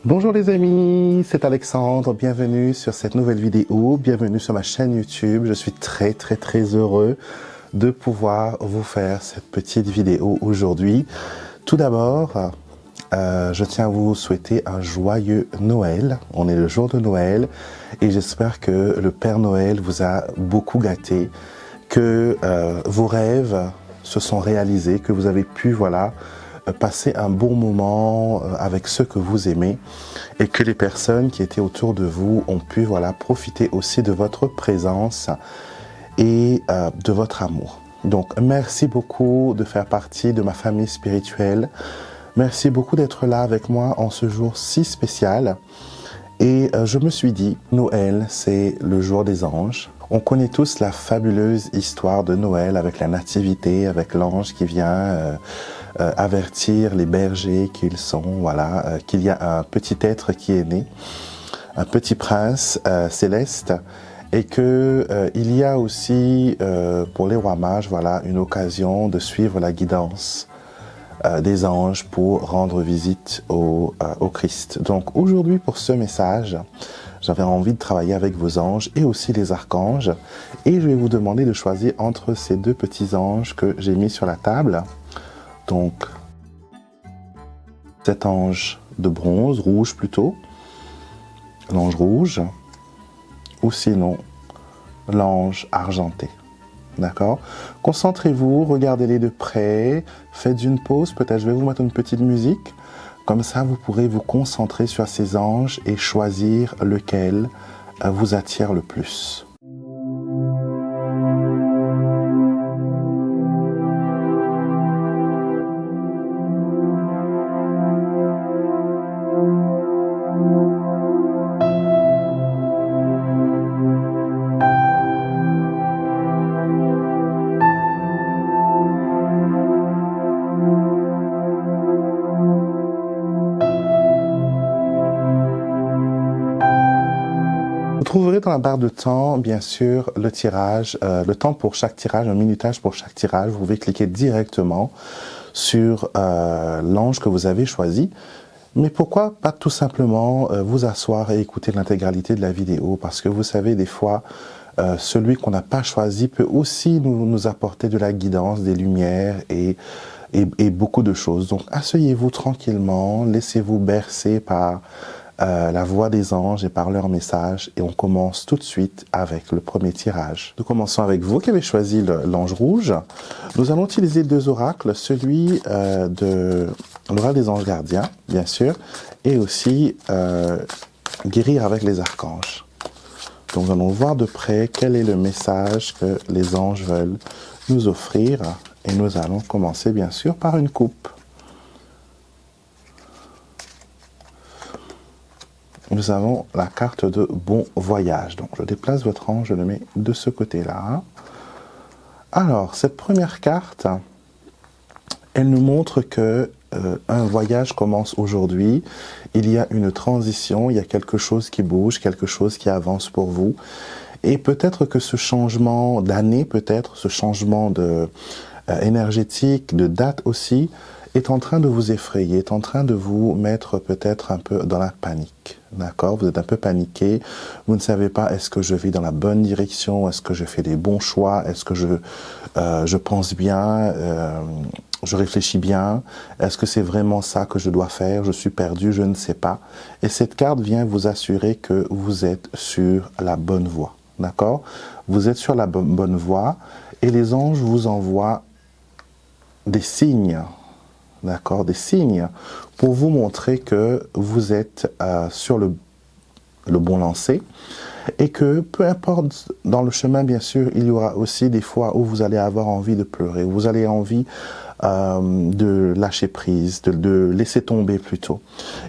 Bonjour les amis, c'est Alexandre, bienvenue sur cette nouvelle vidéo, bienvenue sur ma chaîne YouTube. Je suis très heureux de pouvoir vous faire cette petite vidéo aujourd'hui. Tout d'abord, je tiens à vous souhaiter un joyeux Noël. On est le jour de Noël et j'espère que le Père Noël vous a beaucoup gâté, que vos rêves se sont réalisés, que vous avez pu passer un bon moment avec ceux que vous aimez et que les personnes qui étaient autour de vous ont pu profiter aussi de votre présence et de votre amour. Donc merci beaucoup de faire partie de ma famille spirituelle. Merci beaucoup d'être là avec moi en ce jour si spécial. Et je me suis dit, Noël, c'est le jour des anges. On connaît tous la fabuleuse histoire de Noël avec la nativité, avec l'ange qui vient avertir les bergers qu'ils sont, qu'il y a un petit être qui est né, un petit prince céleste, et que il y a aussi pour les rois mages, une occasion de suivre la guidance des anges pour rendre visite au Christ. Donc aujourd'hui, pour ce message, j'avais envie de travailler avec vos anges et aussi les archanges, et je vais vous demander de choisir entre ces deux petits anges que j'ai mis sur la table. Donc cet ange de bronze, rouge plutôt, l'ange rouge, ou sinon l'ange argenté. D'accord? Concentrez-vous, regardez-les de près, faites une pause, peut-être je vais vous mettre une petite musique, comme ça vous pourrez vous concentrer sur ces anges et choisir lequel vous attire le plus. Vous trouverez dans la barre de temps, bien sûr, le tirage, le temps pour chaque tirage, un minutage pour chaque tirage. Vous pouvez cliquer directement sur l'ange que vous avez choisi. Mais pourquoi pas tout simplement vous asseoir et écouter l'intégralité de la vidéo? Parce que vous savez, des fois, celui qu'on n'a pas choisi peut aussi nous apporter de la guidance, des lumières et beaucoup de choses. Donc, asseyez-vous tranquillement, laissez-vous bercer par la voix des anges et par leur message, et on commence tout de suite avec le premier tirage. Nous commençons avec vous qui avez choisi l'ange rouge. Nous allons utiliser deux oracles, celui de l'oracle des anges gardiens, bien sûr, et aussi guérir avec les archanges. Donc nous allons voir de près quel est le message que les anges veulent nous offrir, et nous allons commencer bien sûr par une coupe. Nous avons la carte de bon voyage. Donc, je déplace votre ange, je le mets de ce côté-là. Alors, cette première carte, elle nous montre que un voyage commence aujourd'hui. Il y a une transition, il y a quelque chose qui bouge, quelque chose qui avance pour vous. Et peut-être que ce changement d'année, peut-être ce changement énergétique, de date aussi, est en train de vous effrayer, est en train de vous mettre peut-être un peu dans la panique. D'accord? Vous êtes un peu paniqué, vous ne savez pas est-ce que je vais dans la bonne direction, est-ce que je fais des bons choix, est-ce que je pense bien, je réfléchis bien, est-ce que c'est vraiment ça que je dois faire, je suis perdu, je ne sais pas. Et cette carte vient vous assurer que vous êtes sur la bonne voie. D'accord? Vous êtes sur la bonne voie et les anges vous envoient des signes. D'accord, des signes pour vous montrer que vous êtes sur le bon lancer et que peu importe dans le chemin, bien sûr, il y aura aussi des fois où vous allez avoir envie de pleurer, où vous allez envie de lâcher prise, de laisser tomber plutôt.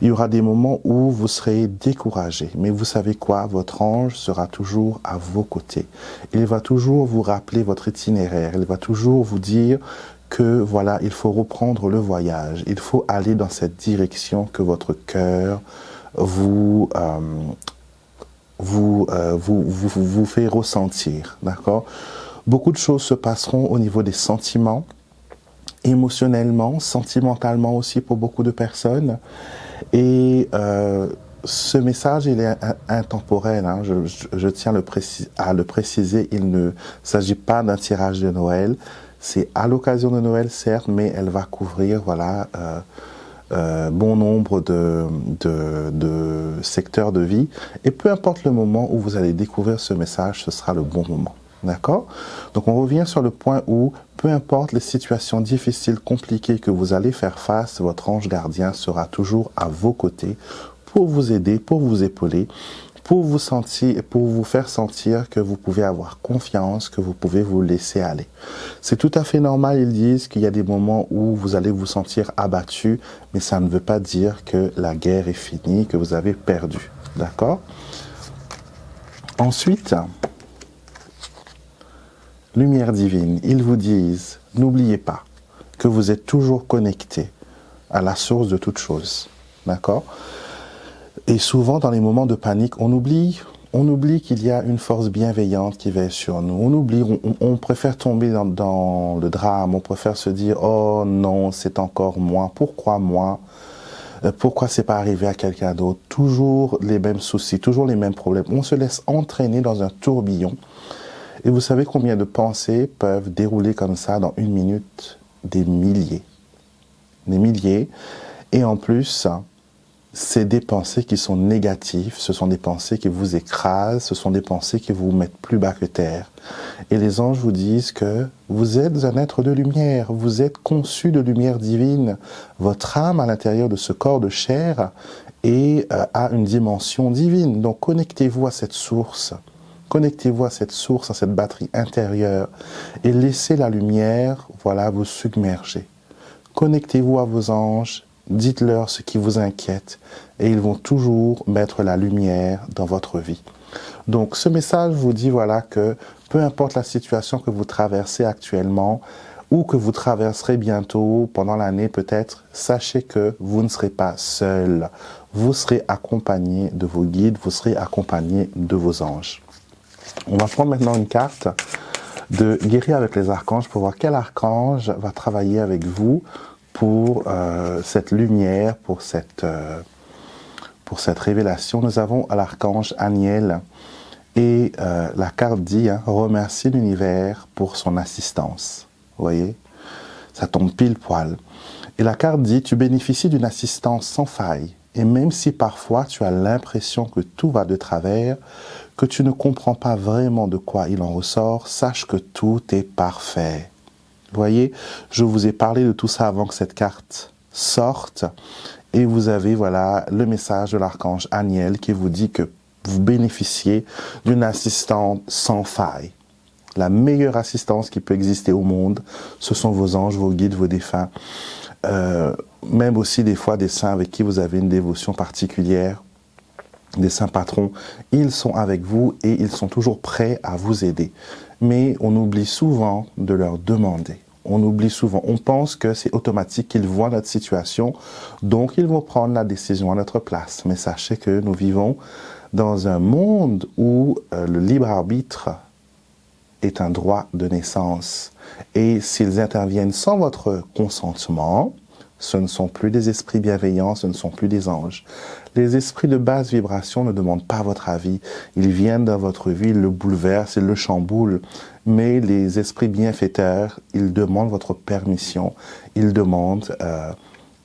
Il y aura des moments où vous serez découragé, mais vous savez quoi, votre ange sera toujours à vos côtés. Il va toujours vous rappeler votre itinéraire, il va toujours vous dire que voilà, il faut reprendre le voyage, il faut aller dans cette direction que votre cœur vous fait ressentir, d'accord? Beaucoup de choses se passeront au niveau des sentiments, émotionnellement, sentimentalement aussi pour beaucoup de personnes. Et ce message, il est intemporel, hein. Je tiens à le préciser, il ne s'agit pas d'un tirage de Noël. C'est à l'occasion de Noël, certes, mais elle va couvrir, voilà, bon nombre de secteurs de vie. Et peu importe le moment où vous allez découvrir ce message, ce sera le bon moment. D'accord? Donc on revient sur le point où, peu importe les situations difficiles, compliquées que vous allez faire face, votre ange gardien sera toujours à vos côtés pour vous aider, pour vous épauler, pour vous faire sentir que vous pouvez avoir confiance, que vous pouvez vous laisser aller. C'est tout à fait normal, ils disent qu'il y a des moments où vous allez vous sentir abattu, mais ça ne veut pas dire que la guerre est finie, que vous avez perdu. D'accord? Ensuite, lumière divine, ils vous disent, n'oubliez pas que vous êtes toujours connecté à la source de toute chose. D'accord? Et souvent, dans les moments de panique, on oublie qu'il y a une force bienveillante qui veille sur nous. On oublie, on préfère tomber dans le drame, on préfère se dire « Oh non, c'est encore moi, pourquoi moi ? Pourquoi c'est pas arrivé à quelqu'un d'autre ?» Toujours les mêmes soucis, toujours les mêmes problèmes. On se laisse entraîner dans un tourbillon. Et vous savez combien de pensées peuvent dérouler comme ça dans une minute? Des milliers. Des milliers. Et en plus, c'est des pensées qui sont négatives, ce sont des pensées qui vous écrasent, ce sont des pensées qui vous mettent plus bas que terre. Et les anges vous disent que vous êtes un être de lumière, vous êtes conçu de lumière divine. Votre âme à l'intérieur de ce corps de chair a une dimension divine. Donc connectez-vous à cette source. Connectez-vous à cette source, à cette batterie intérieure et laissez la lumière, voilà, vous submerger. Connectez-vous à vos anges, dites-leur ce qui vous inquiète et ils vont toujours mettre la lumière dans votre vie. Donc ce message vous dit, voilà, que peu importe la situation que vous traversez actuellement ou que vous traverserez bientôt pendant l'année peut-être, sachez que vous ne serez pas seul. Vous serez accompagné de vos guides, vous serez accompagné de vos anges. On va prendre maintenant une carte de guérir avec les archanges pour voir quel archange va travailler avec vous pour cette lumière, pour cette révélation. Nous avons l'archange Aniel et la carte dit « Remercie l'univers pour son assistance ». Vous voyez, ça tombe pile poil. Et la carte dit « Tu bénéficies d'une assistance sans faille et même si parfois tu as l'impression que tout va de travers, que tu ne comprends pas vraiment de quoi il en ressort, sache que tout est parfait. » Vous voyez, je vous ai parlé de tout ça avant que cette carte sorte. Et vous avez, voilà, le message de l'archange Aniel qui vous dit que vous bénéficiez d'une assistance sans faille. La meilleure assistance qui peut exister au monde, ce sont vos anges, vos guides, vos défunts. Même aussi des fois des saints avec qui vous avez une dévotion particulière. Des saints patrons, ils sont avec vous et ils sont toujours prêts à vous aider. Mais on oublie souvent de leur demander. On oublie souvent, on pense que c'est automatique, qu'ils voient notre situation, donc ils vont prendre la décision à notre place. Mais sachez que nous vivons dans un monde où le libre arbitre est un droit de naissance. Et s'ils interviennent sans votre consentement, ce ne sont plus des esprits bienveillants, ce ne sont plus des anges. Les esprits de basse vibration ne demandent pas votre avis. Ils viennent dans votre vie, ils le bouleversent, ils le chamboulent. Mais les esprits bienfaiteurs, ils demandent votre permission. Ils demandent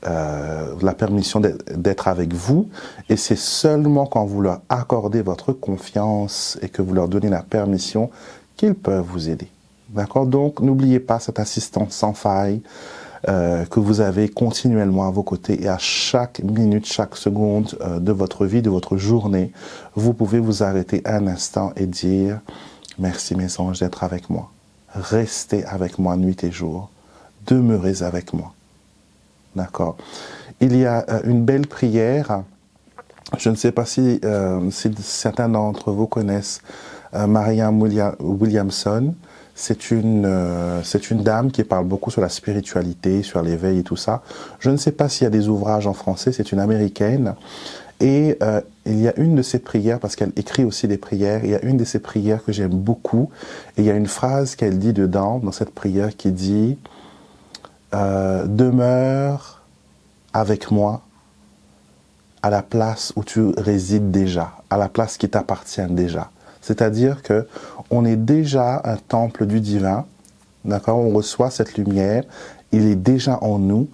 la permission d'être avec vous. Et c'est seulement quand vous leur accordez votre confiance et que vous leur donnez la permission qu'ils peuvent vous aider. D'accord? Donc, n'oubliez pas cette assistance sans faille que vous avez continuellement à vos côtés et à chaque minute, chaque seconde de votre vie, de votre journée, vous pouvez vous arrêter un instant et dire « Merci mes anges d'être avec moi. Restez avec moi nuit et jour. Demeurez avec moi. » D'accord? Il y a une belle prière. Je ne sais pas si certains d'entre vous connaissent Marianne Williamson. C'est une dame qui parle beaucoup sur la spiritualité, sur l'éveil et tout ça. Je ne sais pas s'il y a des ouvrages en français, c'est une américaine. Et il y a une de ses prières, parce qu'elle écrit aussi des prières, il y a une de ses prières que j'aime beaucoup. Et il y a une phrase qu'elle dit dedans, dans cette prière, qui dit « Demeure avec moi à la place où tu résides déjà, à la place qui t'appartient déjà. C'est-à-dire que on est déjà un temple du divin, d'accord? On reçoit cette lumière, il est déjà en nous,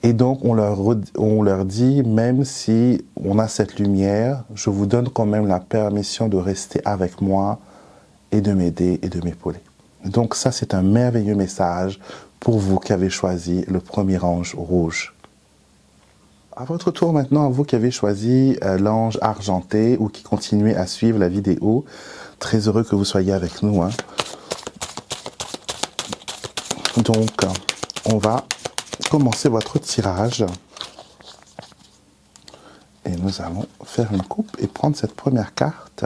et donc on leur dit, même si on a cette lumière, je vous donne quand même la permission de rester avec moi et de m'aider et de m'épauler. Donc ça, c'est un merveilleux message pour vous qui avez choisi le premier ange rouge. À votre tour maintenant, à vous qui avez choisi l'ange argenté ou qui continuez à suivre la vidéo, très heureux que vous soyez avec nous, hein. Donc, on va commencer votre tirage. Et nous allons faire une coupe et prendre cette première carte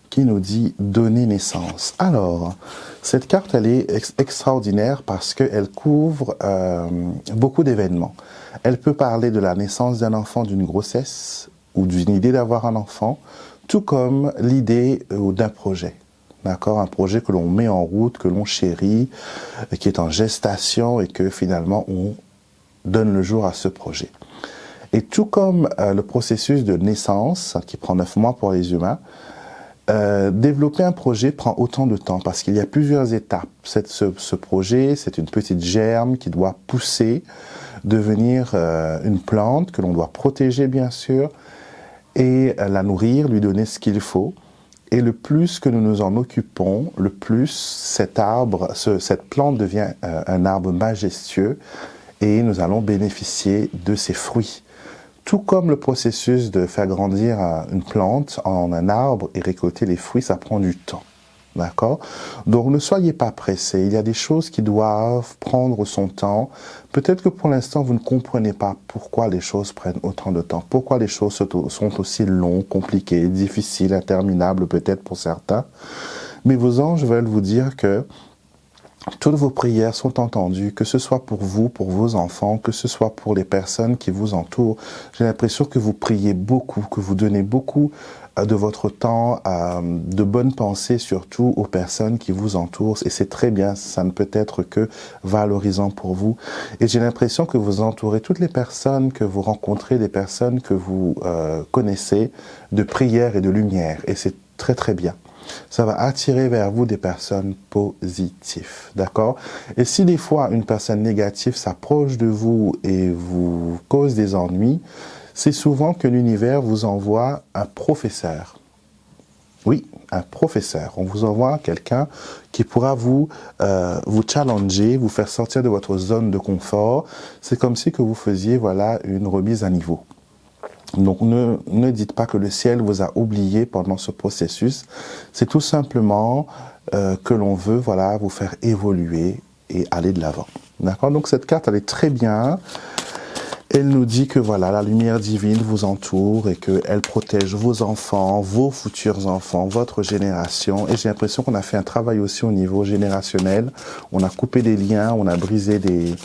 qui nous dit « Donner naissance ». Alors, cette carte, elle est extraordinaire parce qu'elle couvre beaucoup d'événements. Elle peut parler de la naissance d'un enfant, d'une grossesse ou d'une idée d'avoir un enfant, tout comme l'idée d'un projet. D'accord, un projet que l'on met en route, que l'on chérit, qui est en gestation et que finalement on donne le jour à ce projet. Et tout comme le processus de naissance, qui prend 9 mois pour les humains, développer un projet prend autant de temps parce qu'il y a plusieurs étapes. Ce projet, c'est une petite germe qui doit pousser, devenir une plante que l'on doit protéger bien sûr, et la nourrir, lui donner ce qu'il faut. Et le plus que nous nous en occupons, le plus cet arbre, cette plante devient un arbre majestueux et nous allons bénéficier de ses fruits. Tout comme le processus de faire grandir une plante en un arbre et récolter les fruits, ça prend du temps. D'accord? Donc ne soyez pas pressés, il y a des choses qui doivent prendre son temps. Peut-être que pour l'instant vous ne comprenez pas pourquoi les choses prennent autant de temps, pourquoi les choses sont aussi longues, compliquées, difficiles, interminables peut-être pour certains. Mais vos anges veulent vous dire que toutes vos prières sont entendues, que ce soit pour vous, pour vos enfants, que ce soit pour les personnes qui vous entourent. J'ai l'impression que vous priez beaucoup, que vous donnez beaucoup de votre temps, de bonnes pensées surtout aux personnes qui vous entourent. Et c'est très bien, ça ne peut être que valorisant pour vous. Et j'ai l'impression que vous entourez toutes les personnes que vous rencontrez, les personnes que vous connaissez, de prière et de lumière. Et c'est très très bien. Ça va attirer vers vous des personnes positives, d'accord? Et si des fois une personne négative s'approche de vous et vous cause des ennuis, c'est souvent que l'univers vous envoie un professeur. Oui, un professeur. On vous envoie quelqu'un qui pourra vous challenger, vous faire sortir de votre zone de confort. C'est comme si que vous faisiez, voilà, une remise à niveau. Donc ne dites pas que le ciel vous a oublié pendant ce processus. C'est tout simplement que l'on veut, voilà, vous faire évoluer et aller de l'avant. D'accord? Donc cette carte, elle est très bien. Elle nous dit que voilà, la lumière divine vous entoure et qu'elle protège vos enfants, vos futurs enfants, votre génération. Et j'ai l'impression qu'on a fait un travail aussi au niveau générationnel. On a coupé des liens, on a brisé des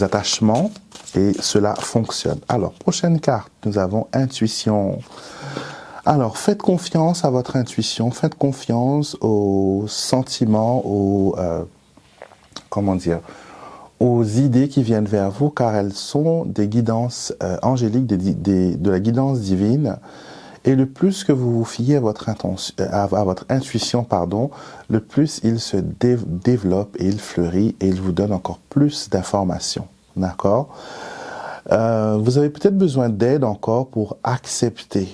attachements. Et cela fonctionne. Alors, prochaine carte, nous avons intuition. Alors, faites confiance à votre intuition, faites confiance aux sentiments, aux idées qui viennent vers vous, car elles sont des guidances angéliques, de la guidance divine. Et le plus que vous vous fiez à votre intuition, pardon, le plus il se développe et il fleurit et il vous donne encore plus d'informations. D'accord? Vous avez peut-être besoin d'aide encore pour accepter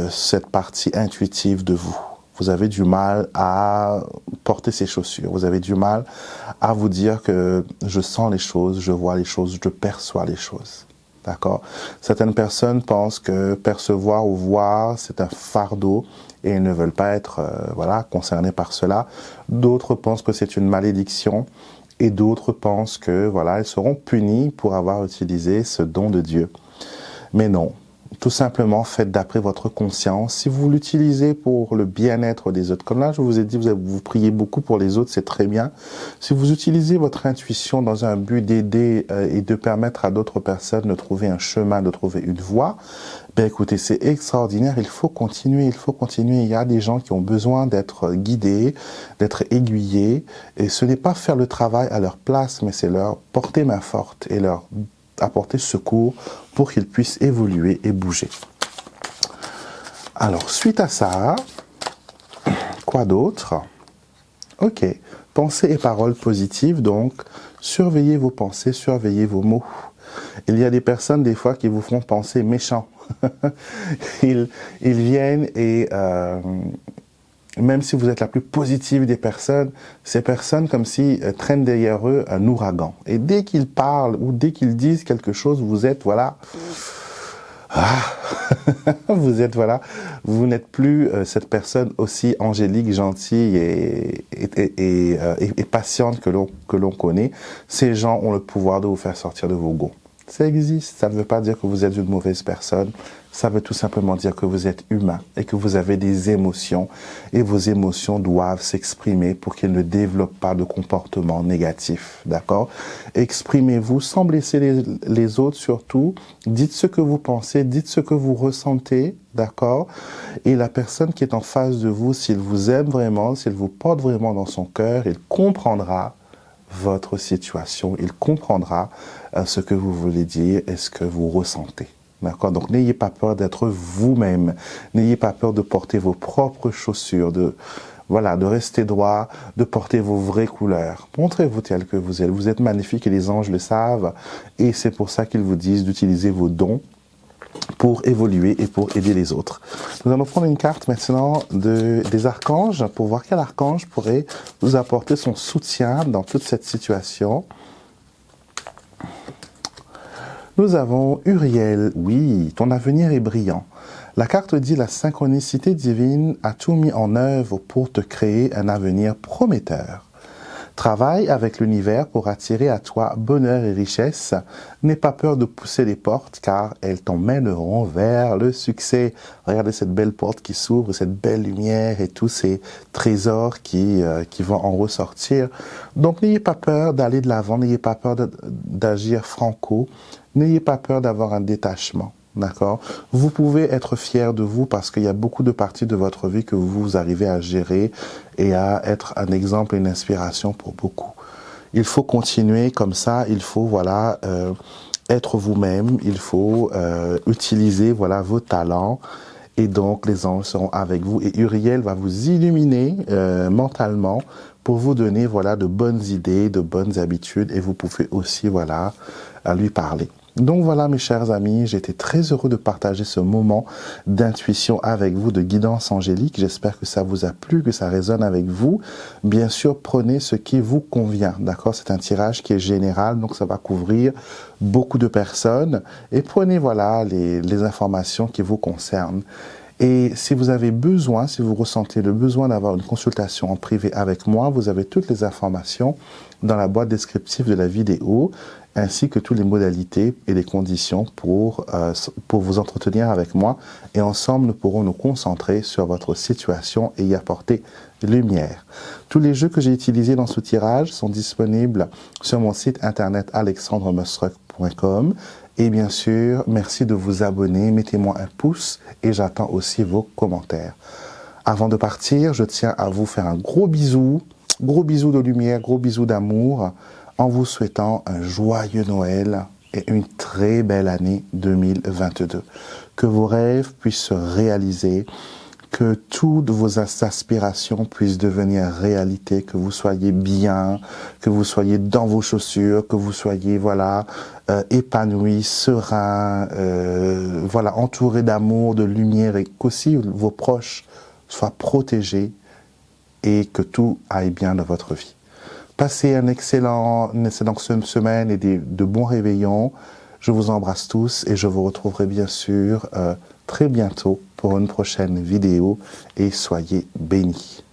cette partie intuitive de vous. Vous avez du mal à porter ces chaussures. Vous avez du mal à vous dire que je sens les choses, je vois les choses, je perçois les choses. D'accord? Certaines personnes pensent que percevoir ou voir, c'est un fardeau et ils ne veulent pas être voilà, concernés par cela. D'autres pensent que c'est une malédiction. Et d'autres pensent que voilà, elles seront punies pour avoir utilisé ce don de Dieu. Mais non, tout simplement faites d'après votre conscience. Si vous l'utilisez pour le bien-être des autres, comme là je vous ai dit, vous priez beaucoup pour les autres, c'est très bien. Si vous utilisez votre intuition dans un but d'aider et de permettre à d'autres personnes de trouver un chemin, de trouver une voie, ben écoutez, c'est extraordinaire, il faut continuer, il faut continuer. Il y a des gens qui ont besoin d'être guidés, d'être aiguillés, et ce n'est pas faire le travail à leur place, mais c'est leur porter main forte et leur apporter secours pour qu'il puisse évoluer et bouger. Alors, suite à ça, quoi d'autre? Ok, pensées et paroles positives, donc surveillez vos pensées, surveillez vos mots. Il y a des personnes des fois qui vous font penser méchant. ils viennent et même si vous êtes la plus positive des personnes, ces personnes comme si traînent derrière eux un ouragan. Et dès qu'ils parlent ou dès qu'ils disent quelque chose, vous êtes voilà... vous êtes voilà, vous n'êtes plus cette personne aussi angélique, gentille et patiente que l'on connaît. Ces gens ont le pouvoir de vous faire sortir de vos gonds. Ça existe, ça ne veut pas dire que vous êtes une mauvaise personne, ça veut tout simplement dire que vous êtes humain et que vous avez des émotions et vos émotions doivent s'exprimer pour qu'elles ne développent pas de comportement négatif, d'accord? Exprimez-vous sans blesser les autres surtout, dites ce que vous pensez, dites ce que vous ressentez, d'accord? Et la personne qui est en face de vous, s'il vous aime vraiment, s'il vous porte vraiment dans son cœur, il comprendra votre situation, il comprendra ce que vous voulez dire et ce que vous ressentez. D'accord? Donc, n'ayez pas peur d'être vous-même. N'ayez pas peur de porter vos propres chaussures, de rester droit, de porter vos vraies couleurs. Montrez-vous tel que vous êtes. Vous êtes magnifique et les anges le savent. Et c'est pour ça qu'ils vous disent d'utiliser vos dons pour évoluer et pour aider les autres. Nous allons prendre une carte maintenant des archanges pour voir quel archange pourrait vous apporter son soutien dans toute cette situation. Nous avons Uriel. Oui, ton avenir est brillant. La carte dit la synchronicité divine a tout mis en œuvre pour te créer un avenir prometteur. Travaille avec l'univers pour attirer à toi bonheur et richesse. N'aie pas peur de pousser les portes car elles t'emmèneront vers le succès. Regardez cette belle porte qui s'ouvre, cette belle lumière et tous ces trésors qui vont en ressortir. Donc n'ayez pas peur d'aller de l'avant, n'ayez pas peur d'agir franco, n'ayez pas peur d'avoir un détachement. D'accord? Vous pouvez être fier de vous parce qu'il y a beaucoup de parties de votre vie que vous arrivez à gérer et à être un exemple et une inspiration pour beaucoup. Il faut continuer comme ça, il faut être vous-même, il faut utiliser vos talents et donc les anges seront avec vous et Uriel va vous illuminer mentalement pour vous donner de bonnes idées, de bonnes habitudes et vous pouvez aussi lui parler. Donc voilà mes chers amis, j'étais très heureux de partager ce moment d'intuition avec vous, de guidance angélique. J'espère que ça vous a plu, que ça résonne avec vous. Bien sûr, prenez ce qui vous convient, d'accord? C'est un tirage qui est général, donc ça va couvrir beaucoup de personnes. Et prenez les informations qui vous concernent. Et si vous avez besoin, si vous ressentez le besoin d'avoir une consultation en privé avec moi, vous avez toutes les informations dans la boîte descriptive de la vidéo, ainsi que toutes les modalités et les conditions pour vous entretenir avec moi. Et ensemble, nous pourrons nous concentrer sur votre situation et y apporter lumière. Tous les jeux que j'ai utilisés dans ce tirage sont disponibles sur mon site internet alexandremusruck.com. Et bien sûr, merci de vous abonner, mettez-moi un pouce et j'attends aussi vos commentaires. Avant de partir, je tiens à vous faire un gros bisou de lumière, gros bisou d'amour, en vous souhaitant un joyeux Noël et une très belle année 2022. Que vos rêves puissent se réaliser, que toutes vos aspirations puissent devenir réalité, que vous soyez bien, que vous soyez dans vos chaussures, que vous soyez épanoui, serein, entouré d'amour, de lumière et qu'aussi vos proches soient protégés et que tout aille bien dans votre vie. Passez une excellente semaine et de bons réveillons. Je vous embrasse tous et je vous retrouverai bien sûr très bientôt pour une prochaine vidéo et soyez bénis.